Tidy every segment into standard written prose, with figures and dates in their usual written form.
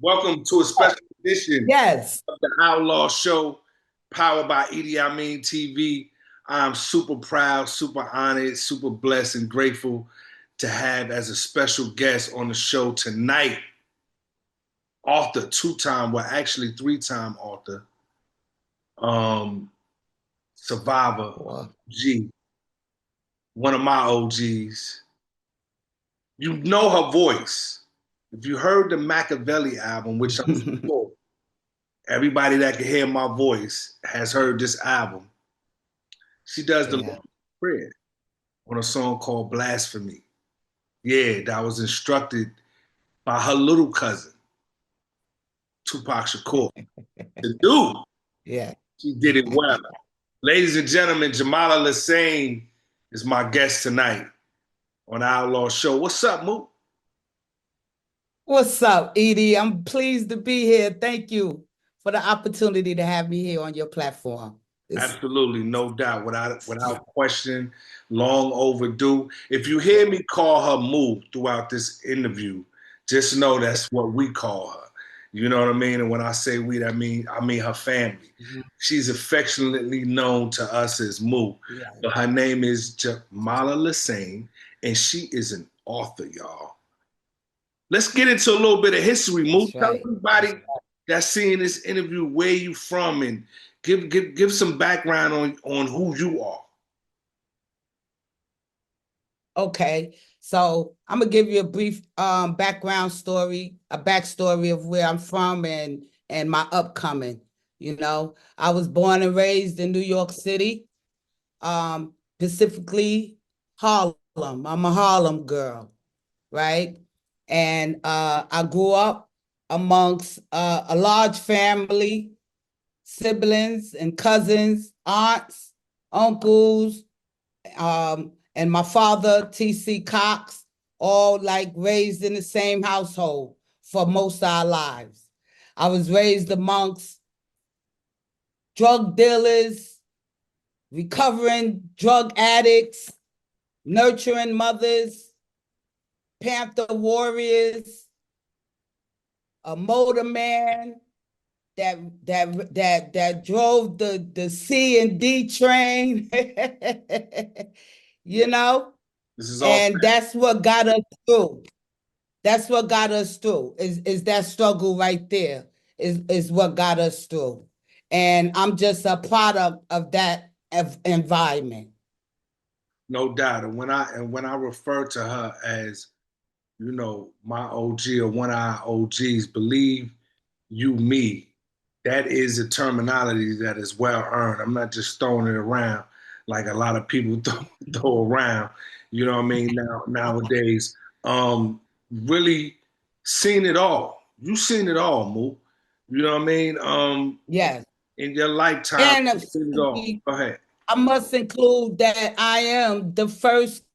Welcome to a special edition Yes. of the Outlaw Show, powered by EDI Mean TV. I'm super proud, super honored, super blessed, and grateful to have as a special guest on the show tonight, author, two-time, well, actually three-time author, survivor, G, one of my OGs. You know her voice. If you heard the Machiavelli album, which I'm sure everybody that can hear my voice has heard this album, she does the Lord's Prayer on a song called Blasphemy. Yeah, that was instructed by her little cousin, Tupac Shakur, to do. Yeah. She did it well. Ladies and gentlemen, Jamala Lesane is my guest tonight on Outlaw Show. What's up, Moo? What's up, Edie? I'm pleased to be here. Thank you for the opportunity to have me here on your platform. Absolutely, no doubt, without question, long overdue. If you hear me call her Moo throughout this interview, just know that's what we call her. You know what I mean? And when I say we, I mean her family. She's affectionately known to us as Moo, but her name is Jamala Lesane, and she is an author, y'all. Let's get into a little bit of history, Moo. Tell everybody that's seeing this interview where you from and give some background on who you are. Okay, so I'm gonna give you a brief background story, a backstory of where I'm from and my upcoming. You know, I was born and raised in New York City, specifically Harlem. I'm a Harlem girl, right? And I grew up amongst a large family, siblings and cousins, aunts, uncles, and my father, T.C. Cox, all like raised in the same household for most of our lives. I was raised amongst drug dealers, recovering drug addicts, nurturing mothers, Panther warriors, a motorman that drove the C and D train, you know? This is all and that's what got us through. That's what got us through, is that struggle right there, is what got us through. And I'm just a product of that environment. no doubt. And when I refer to her as, you know, my OG or one of our OGs, believe you me, that is a terminology that is well earned. I'm not just throwing it around like a lot of people throw around. You know what I mean? Nowadays, really seen it all. You seen it all, Moo. You know what I mean? Yes. In your lifetime, And you've seen it all. Go ahead. I must include that I am the first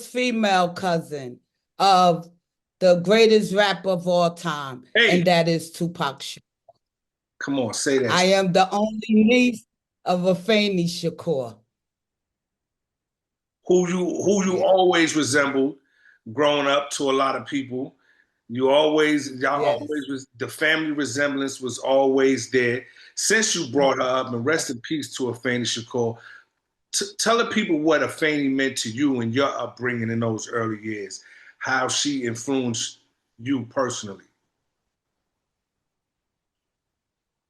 female cousin of the greatest rapper of all time, and that is Tupac Shakur. Come on, say that. I am the only niece of Afeni Shakur, who you always resembled growing up to a lot of people. Y'all always was, the family resemblance was always there. Since you brought her up, and rest in peace to Afeni Shakur, tell the people what Afeni meant to you and your upbringing in those early years, how she influenced you personally.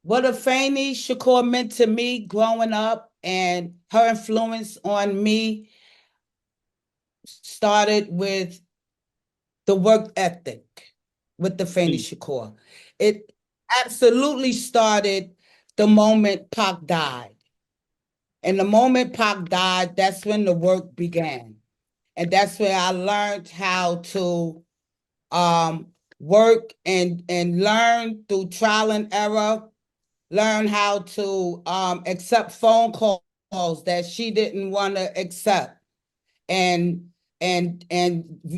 What Afeni Shakur meant to me growing up and her influence on me started with the work ethic with Afeni Shakur. It absolutely started the moment Pac died. And the moment Pac died, that's when the work began. And that's where I learned how to work and learn through trial and error, learn how to accept phone calls that she didn't want to accept, and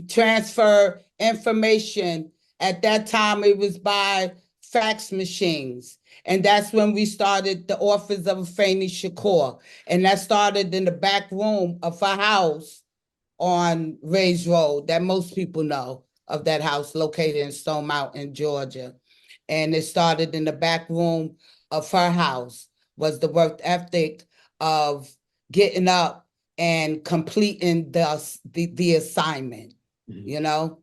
transfer information. At that time, it was by fax machines. And that's when we started the office of Afeni Shakur. And that started in the back room of her house on Ray's Road that most people know. of that house located in Stone Mountain, Georgia. And it started in the back room of her house, was the work ethic of getting up and completing the assignment, you know?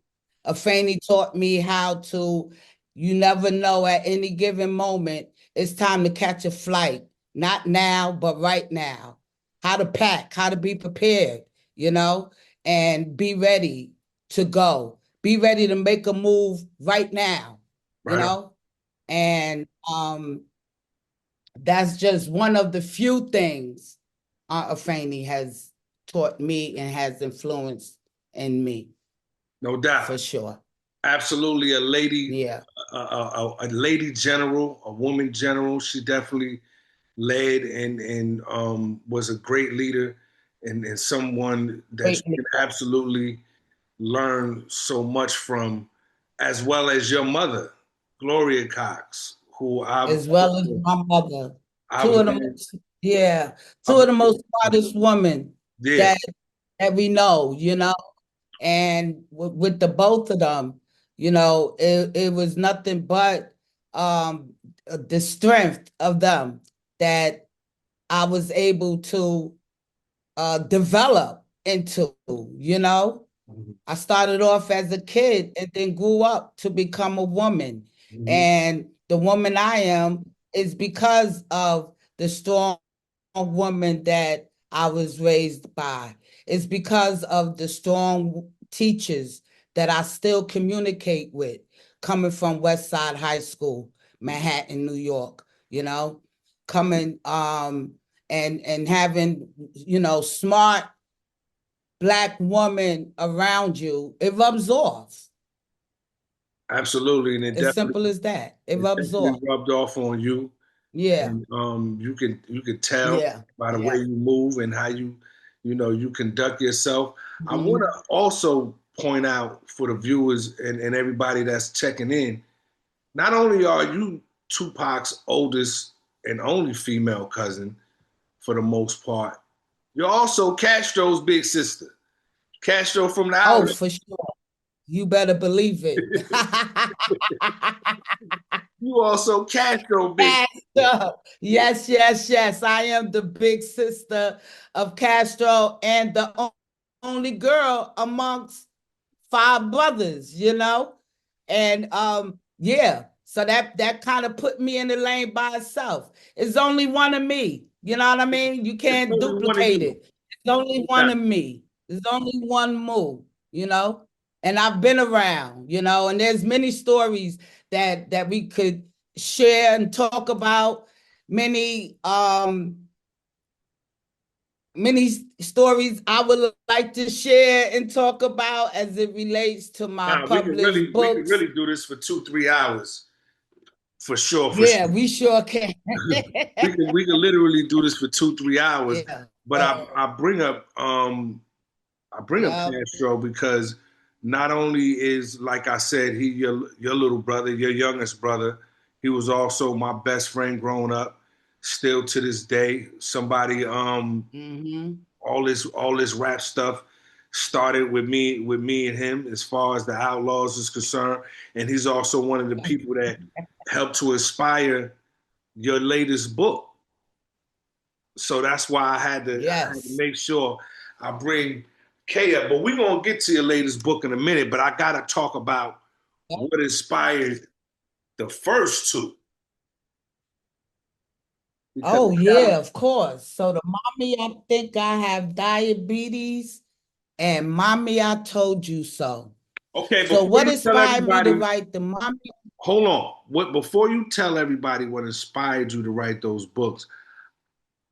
Afeni taught me how to, you never know at any given moment, it's time to catch a flight. Not now, but right now. How to pack, how to be prepared, you know, and be ready to go. Be ready to make a move right now, you Right on. know? And that's just one of the few things Aunt Afeni has taught me and has influenced in me. No doubt. For sure. Absolutely a lady, Yeah. a lady general, a woman general. She definitely led and was a great leader and someone that Great you can leader. absolutely learn so much from, as well as your mother, Gloria Cox, who As well as my mother. Two I've of the been, most, yeah, two I've of the most been, smartest women yeah, that we know, you know. And with the both of them, you know, it was nothing but the strength of them that I was able to develop into, you know. I started off as a kid and then grew up to become a woman. And the woman I am is because of the strong woman that I was raised by. It's because of the strong teachers that I still communicate with, coming from West Side High School, Manhattan, New York, you know, coming and having, you know, smart Black woman around you, it rubs off. absolutely, and As simple as that. It it rubs definitely off. rubbed off on you. Yeah. And you could tell Yeah. by the way Yeah. you move and how you conduct yourself. I want Mhm. to also point out for the viewers and everybody that's checking in, not only are you Tupac's oldest and only female cousin for the most part, you're also Castro's big sister. Castro from the Oh, outlet. for sure. You better believe it. You also Castro big sister. Castro. Yes, yes, yes. I am the big sister of Castro and the only girl amongst five brothers, you know? And yeah, so that kind of put me in the lane by itself. It's only one of me. You know what I mean? You It's can't only one of duplicate you. it. It's only one of me. There's only one move, you know? And I've been around, you know, and there's many stories that we could share and talk about, many many stories I would like to share and talk about as it relates to my Now published we could books. really do this for 2 3 hours for sure, for Yeah, sure. we sure can. We can literally do this for 2 3 hours. Yeah. But I bring up Yeah. Castro because not only is, like I said, he your little brother, your youngest brother. He was also my best friend growing up. Still to this day, somebody Mm-hmm. all this rap stuff started with me and him as far as the Outlaws is concerned, and he's also one of the people that helped to inspire your latest book. So that's why I had to Yes. make sure I bring Kay up. But we're gonna get to your latest book in a minute. But I gotta talk about what inspired the first two because Oh, yeah, of course. So the mommy, I think I have diabetes, and mommy, I told you so. okay. So Before what you tell inspired me to everybody, write the mommy? hold on. What before you tell everybody what inspired you to write those books,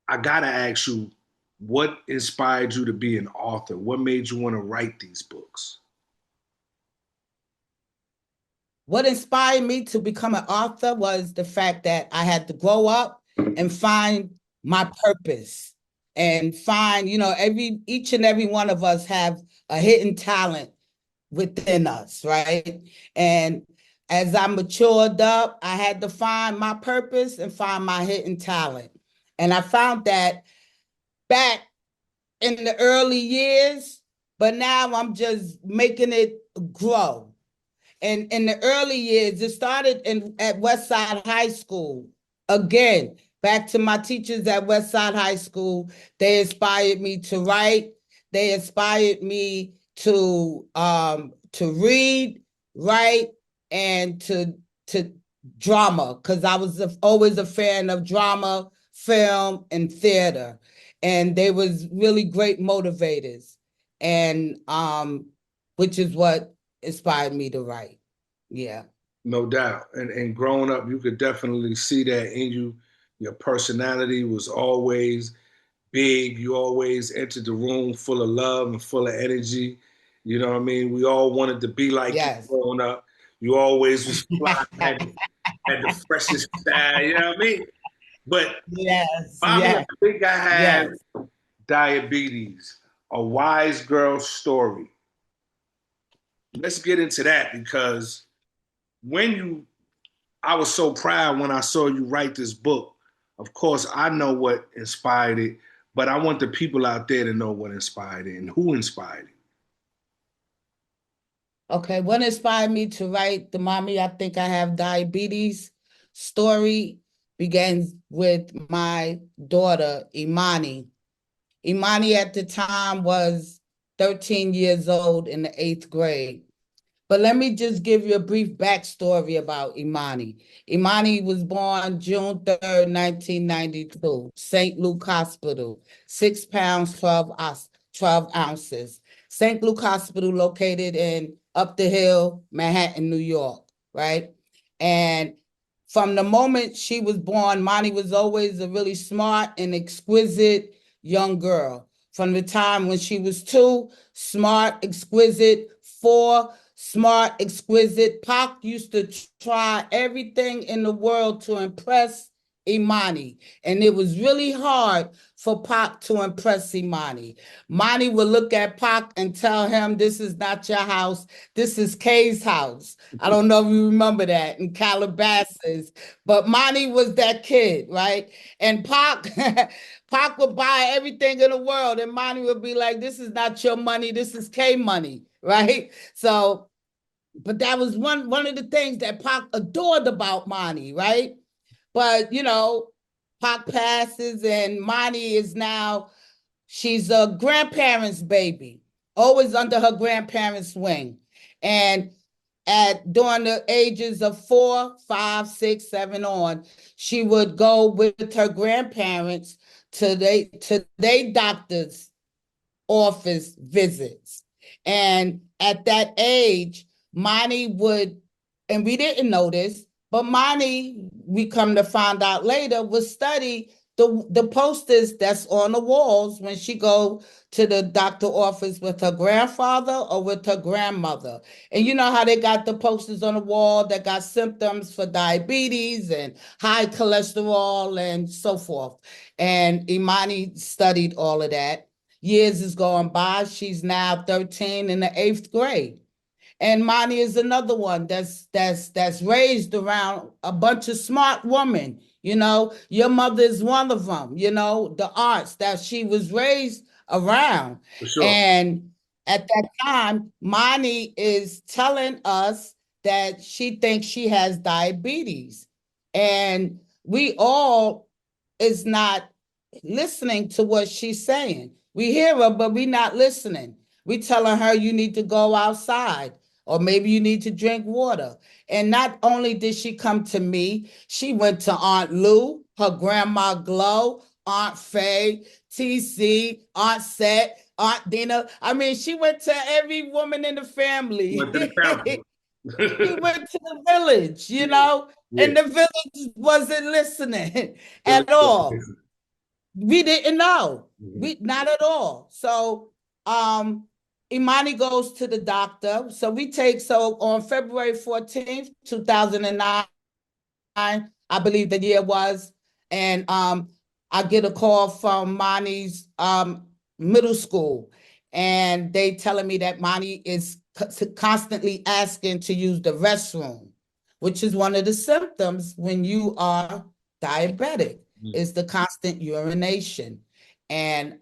I gotta ask you, what inspired you to be an author? What made you want to write these books? What inspired me to become an author was the fact that I had to grow up and find my purpose and find, you know, each and every one of us have a hidden talent within us, right? And as I matured up, I had to find my purpose and find my hidden talent. And I found that back in the early years, but now I'm just making it grow. And in the early years, it started at Westside High School. Again, back to my teachers at Westside High School, they inspired me to write. They inspired me to read, write, and to drama, because I was always a fan of drama, film, and theater. And they was really great motivators. And which is what inspired me to write. Yeah. No doubt. And growing up, you could definitely see that in you. Your personality was always big. You always entered the room full of love and full of energy. You know what I mean? We all wanted to be like you Yes. growing up. You always was fly, had the freshest style, you know what I mean? But Yes. Bobby, I Yes. think I have Yes. diabetes, a wise girl story. Let's get into that because when you I was so proud when I saw you write this book. Of course, I know what inspired it, but I want the people out there to know what inspired it and who inspired it. Okay. What inspired me to write the Mommy, I Think I Have Diabetes story begins with my daughter, Imani. Imani at the time was 13 years old in the eighth grade. But let me just give you a brief backstory about Imani. Imani was born June 3rd, 1992, St. Luke Hospital, 6 pounds, 12 ounces. St. Luke Hospital located in up the hill, Manhattan, New York, right? And from the moment she was born, Mani was always a really smart and exquisite young girl. From the time when she was 2, smart, exquisite, 4, smart, exquisite. Pac used to try everything in the world to impress Imani. And it was really hard for Pac to impress Imani. Imani would look at Pac and tell him, this is not your house. This is Kay's house. I don't know if you remember that in Calabasas. But Mani was that kid, right? And Pac, Pac would buy everything in the world. And Mani would be like, this is not your money. This is K money, right? So but that was one of the things that Pac adored about Monty, right? But Pac passes and Monty is now she's a grandparent's baby, always under her grandparents' wing. And at during the ages of 4, 5, 6, 7 on, she would go with her grandparents to their doctors office visits. And at that age, Monty would, and we didn't know this, but Monty, we come to find out later, would study the posters that's on the walls when she go to the doctor office with her grandfather or with her grandmother. And you know how they got the posters on the wall that got symptoms for diabetes and high cholesterol and so forth. And Imani studied all of that. Years is going by. She's now 13 in the eighth grade. And Monty is another one that's raised around a bunch of smart women. Your mother is one of them, the arts that she was raised around. For sure. And at that time, Monty is telling us that she thinks she has diabetes. And we all is not listening to what she's saying. We hear her, but we not listening. We telling her you need to go outside or maybe you need to drink water. And not only did she come to me, she went to Aunt Lou, her grandma Glow, Aunt Faye, TC, Aunt Set, Aunt Dina. I mean, she went to every woman in the family. Went to the counselor. She went to the village, Yeah. and the village wasn't listening at all. We didn't know. Mhm. We not at all. So Imani goes to the doctor. So on February 14th, 2009, I believe the year was, and I get a call from Mani's middle school, and they telling me that Mani is constantly asking to use the restroom, which is one of the symptoms when you are diabetic, is the constant urination. And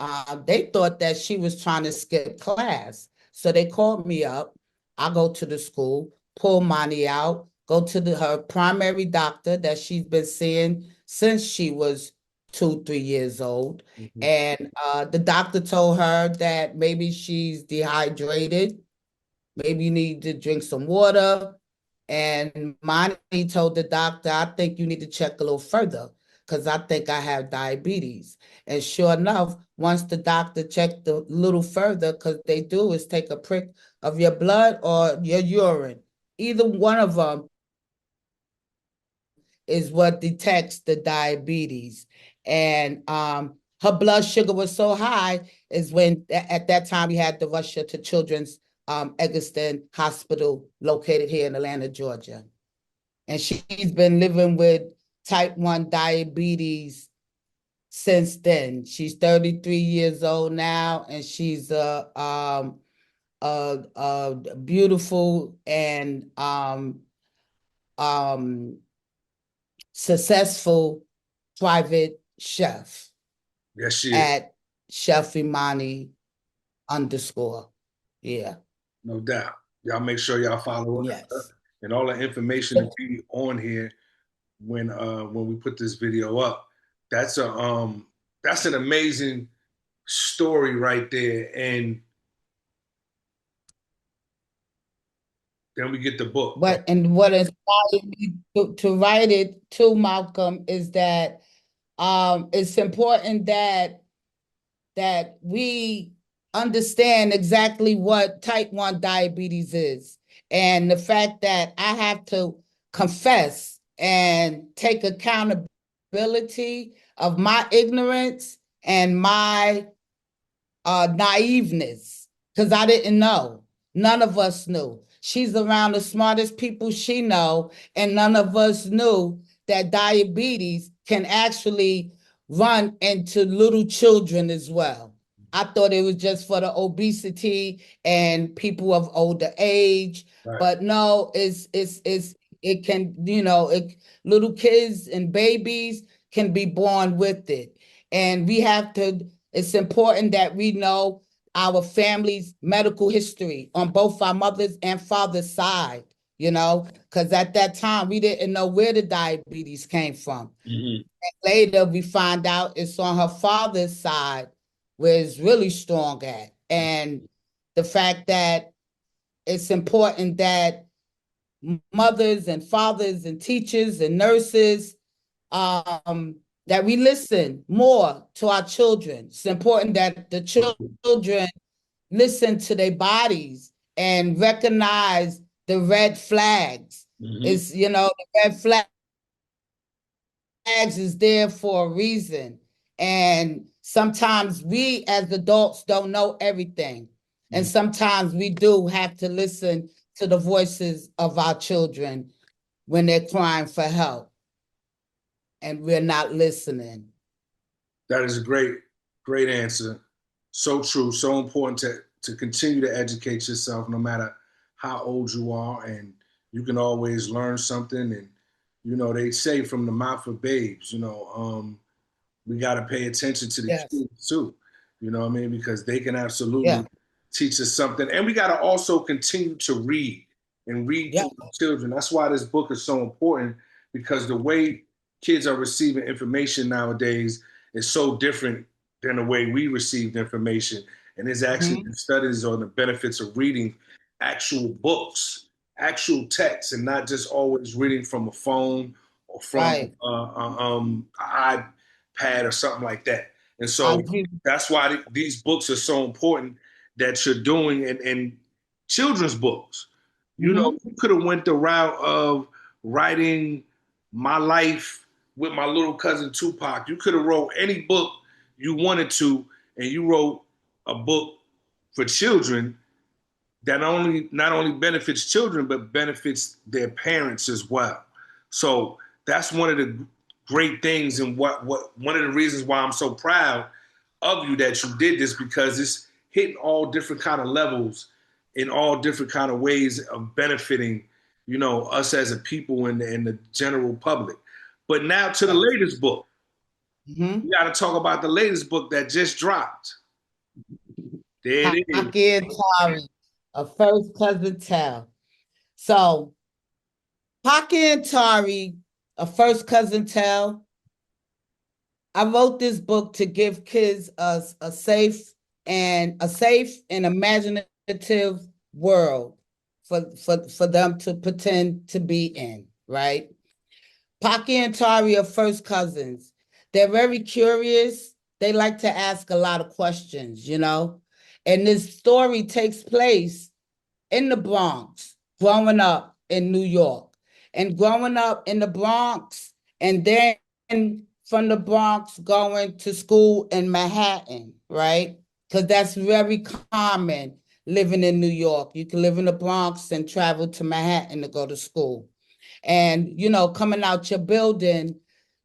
they thought that she was trying to skip class. So they called me up. I go to the school. pull money out, go to her primary doctor that she's been seeing since she was 2, 3 years old. Mm-hmm. And the doctor told her that maybe she's dehydrated, maybe you need to drink some water. And Monty told the doctor, I think you need to check a little further because I think I have diabetes. And sure enough, once the doctor checked a little further, because they do is take a prick of your blood or your urine. Either one of them is what detects the diabetes. And her blood sugar was so high is when at that time we had to rush her to Children's Eggleston Hospital located here in Atlanta, Georgia. And she's been living with type 1 diabetes since then. She's 33 years old now, and she's a beautiful and successful private chef Yes, she is. at Chef Imani _. Yeah. No doubt. Y'all make sure y'all follow her. Yes. And all the information will be on here when we put this video up. That's an amazing story right there. And then we get the book. What inspired me to write it too, Malcolm, is that it's important that we understand exactly what type 1 diabetes is. And the fact that I have to confess and take accountability of my ignorance and my naiveness, because I didn't know. None of us knew. She's around the smartest people she know, and none of us knew that diabetes can actually run into little children as well. I thought it was just for the obesity and people of older age, Right. but no, it can, little kids and babies can be born with it. And it's important that we know our family's medical history on both our mother's and father's side, because at that time we didn't know where the diabetes came from. Mm-hmm. Later, we find out it's on her father's side where it's really strong at. And the fact that it's important that mothers and fathers and teachers and nurses that we listen more to our children. It's important that the children listen to their bodies and recognize the red flags. Mm-hmm. The red flags is there for a reason. And sometimes we as adults don't know everything. And sometimes we do have to listen to the voices of our children when they're crying for help and we're not listening. That is a great answer. So true, so important to continue to educate yourself no matter how old you are, and you can always learn something. And they say from the mouth of babes, we got to pay attention to the kids too. You know what I mean? Because they can absolutely teach us something. And we got to also continue to read and read to our children. That's why this book is so important, because the way kids are receiving information nowadays is so different than the way we received information. And there's actually studies on the benefits of reading actual books, actual texts, and not just always reading from a phone or from an iPad or something like that. And so that's why these books are so important that you're doing, and children's books. You could have went the route of writing my life with my little cousin Tupac. You could have wrote any book you wanted to, and you wrote a book for children that not only benefits children, but benefits their parents as well. So that's one of the great things, and what one of the reasons why I'm so proud of you that you did this, because it's hitting all different kind of levels in all different kind of ways of benefiting, us as a people and the general public. But now to the latest book. We got to talk about the latest book that just dropped. There it is. Pocky and Tari, a first cousin tale. So Pocky and Tari, a first cousin tell. I wrote this book to give kids a safe and imaginative world for them to pretend to be in, right? Pocky and Tari are first cousins. They're very curious. They like to ask a lot of questions, you know? And this story takes place in the Bronx, growing up in New York, and growing up in the Bronx, and then from the Bronx going to school in Manhattan, right? Because that's very common living in New York. You can live in the Bronx and travel to Manhattan to go to school. And, coming out your building,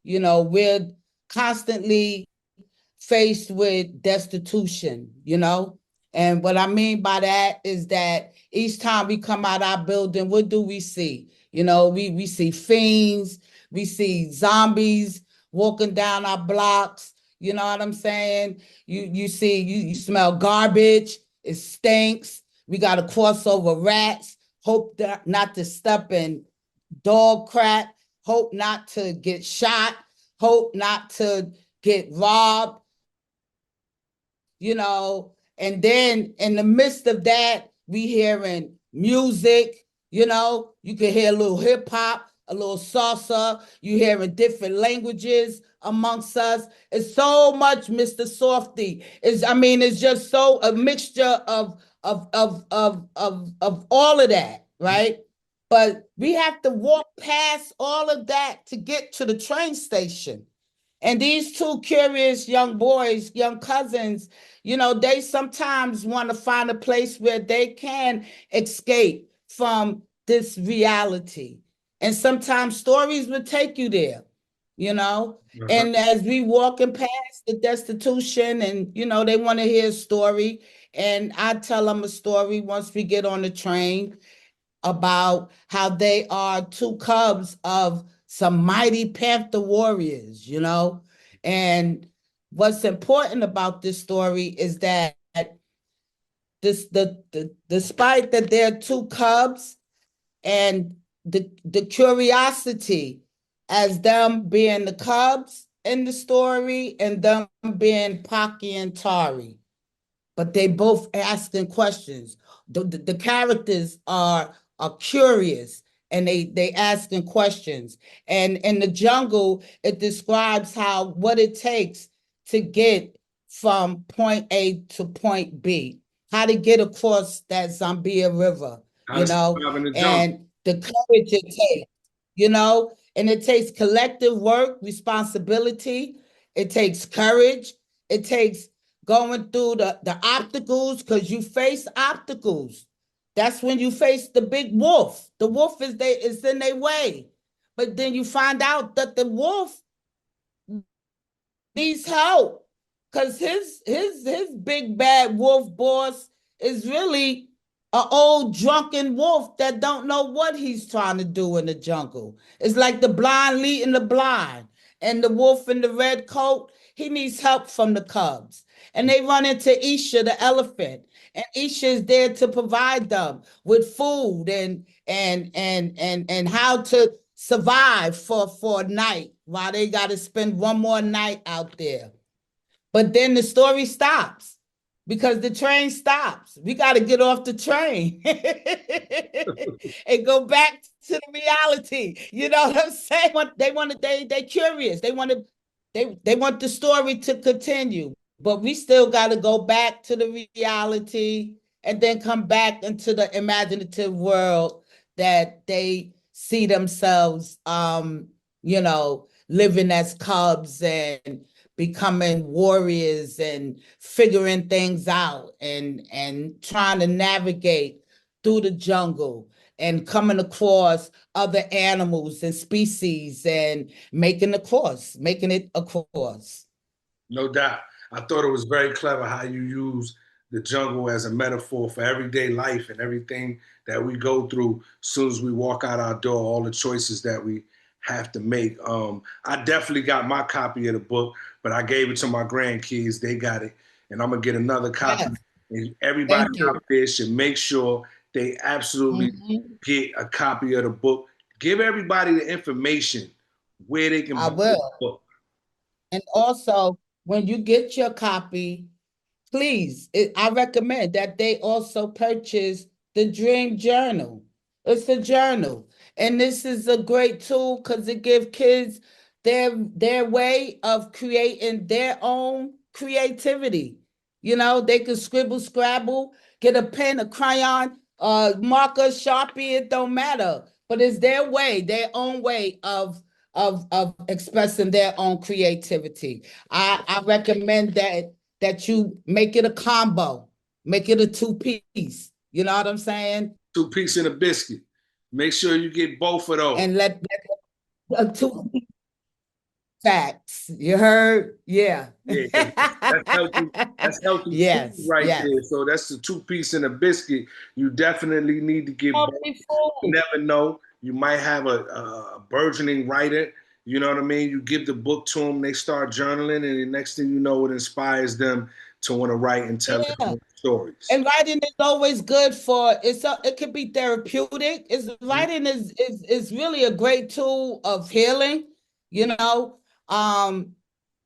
we're constantly faced with destitution, And what I mean by that is that each time we come out our building, what do we see? We see fiends, we see zombies walking down our blocks. You know what I'm saying? You smell garbage, it stinks. We gotta cross over rats, hope that not to step in dog crap, hope not to get shot, hope not to get robbed, and then in the midst of that, we hearing music, you can hear a little hip hop, a little salsa, you hearing different languages amongst us. It's so much, Mr. Softy. It's just so a mixture of all of that, right? But we have to walk past all of that to get to the train station. And these two curious young boys, young cousins, they sometimes want to find a place where they can escape from this reality. And sometimes stories will take you there, you know. Uh-huh. And as we walking past the destitution, and they want to hear a story, and I tell them a story once we get on the train about how they are two cubs of some mighty Panther warriors, And what's important about this story is that despite that they're two cubs and the curiosity as them being the cubs in the story and them being Pocky and Tari, but they both asking questions. The characters are curious and they asking questions. And in the jungle, it describes how what it takes to get from point A to point B, how to get across that Zambia River, How to survive in the jungle. and the courage it takes, and it takes collective work, responsibility, it takes courage, it takes going through the obstacles, because you face obstacles. That's when you face the big wolf. The wolf is in their way. But then you find out that the wolf needs help. Because his big bad wolf boss is really an old drunken wolf that don't know what he's trying to do in the jungle. It's like the blind leading the blind. And the wolf in the red coat, he needs help from the cubs. And they run into Isha, the elephant. And Isha is there to provide them with food and how to survive for a night while they got to spend one more night out there. But then the story stops because the train stops. We got to get off the train and go back to the reality. You know what I'm saying? They curious. They want the story to continue. But we still got to go back to the reality and then come back into the imaginative world that they see themselves living as cubs and becoming warriors and figuring things out and trying to navigate through the jungle and coming across other animals and species and making it across. No doubt. I thought it was very clever how you use the jungle as a metaphor for everyday life and everything that we go through as soon as we walk out our door, all the choices that we have to make. I definitely got my copy of the book, but I gave it to my grandkids. They got it. And I'm going to get another copy. Yes, And everybody thank out you. there should make sure they absolutely get a copy of the book. Give everybody the information where they can I buy the will. book. And also, when you get your copy, please, I recommend that they also purchase the Dream Journal. It's a journal, and this is a great tool because it gives kids their way of creating their own creativity. You know, they can scribble, scrabble, get a pen, a crayon, marker, Sharpie. It don't matter, but it's their own way of expressing their own creativity. I recommend that you make it a combo, make it a two-piece. You know what I'm saying? 2 piece and a biscuit. Make sure you get both of those. And let a two facts. You heard? Yeah. Yeah, 'cause that's healthy. That's healthy food Yes, right yes. there. So that's the 2 piece and a biscuit. You definitely need to get both. Healthy You food. never know. You might have a burgeoning writer. You know what I mean? You give the book to them, they start journaling, and the next thing you know, it inspires them to want to write and tell their Yeah. own stories. And writing is always good for it could be therapeutic. It's Mhm. writing is really a great tool of healing, you know. Um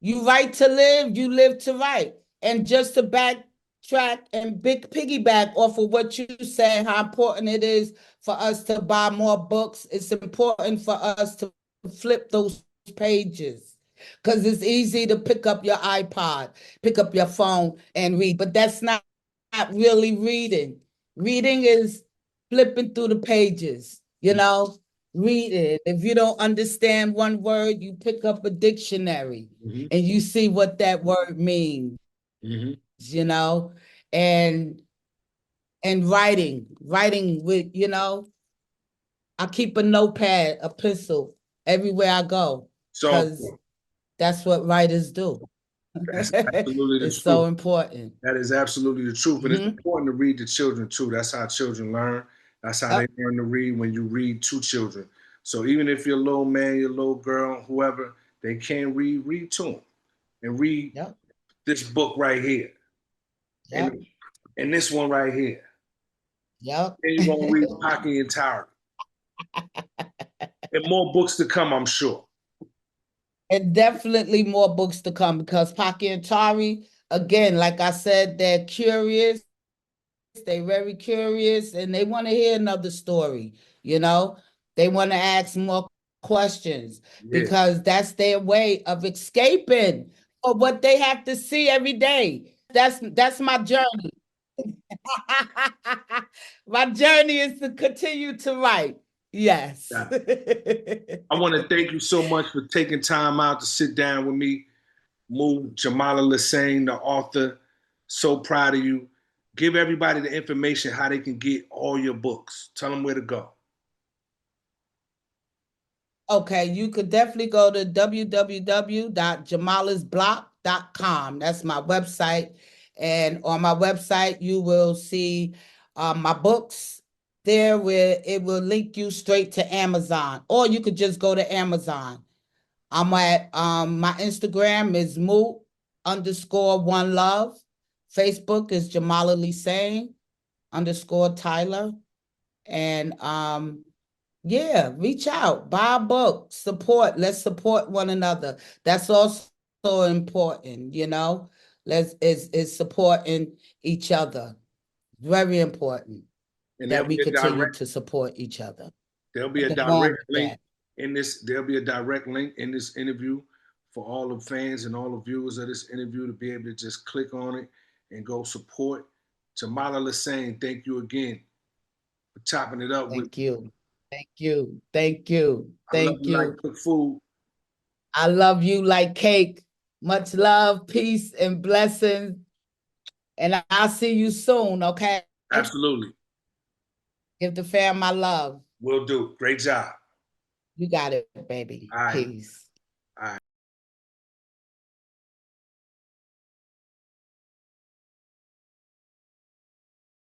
you write to live, you live to write. And just to backtrack and big piggyback off of what you said, how important it is for us to buy more books. It's important for us to flip those pages because it's easy to pick up your iPod, pick up your phone and read, but that's not really reading. Reading is flipping through the pages, you know, read it. If you don't understand one word, you pick up a dictionary Mhm. and you see what that word means, Mhm. you know, and writing with, I keep a notepad, a pencil everywhere I go, So because that's what writers do. that's absolutely the It's so truth. important. That is absolutely the truth. And it's Mhm. important to read to children too. That's how children learn. That's how they Yep, learn to read when you read to children. So even if you're a little man, your little girl, whoever, they can't read, read to them. And read yep, this book right here. yep, And this one right here. yep. Then you're gonna read Pocky and Tari. And more books to come, I'm sure. And definitely more books to come because Pocky and Tari, again, like I said, they're curious, they're very curious, and they want to hear another story, you know? They want to ask more questions Yeah. because that's their way of escaping for what they have to see every day. That's my journey. My journey is to continue to write. Yes. Yeah. I want to thank you so much for taking time out to sit down with me. Move Jamala Lesane, the author. So proud of you. Give everybody the information how they can get all your books. Tell them where to go. Okay, you could definitely go to www.jamalasblock.com. That's my website. And on my website, you will see my books there where it will link you straight to Amazon. Or you could just go to Amazon. I'm at my Instagram is Moot_1love. Facebook is Jamala Lesane_Tyler. And yeah, reach out, buy a book, support. Let's support one another. That's also important, you know. Let's is supporting each other. Very important And that we continue to support each other. there'll be a Nothing wrong direct with link that. in this. There'll be a direct link in this interview for all the fans and all the viewers of this interview to be able to just click on it and go support. Jamala Lesane, thank you again for chopping it up with Thank me. you. Thank you. Thank you. I love Thank you like you. cook food. I love you like cake. Much love, peace, and blessings. And I'll see you soon, okay? Absolutely. Give the fam my love. Will do. Great job. You got it, baby. All right. Peace. All right.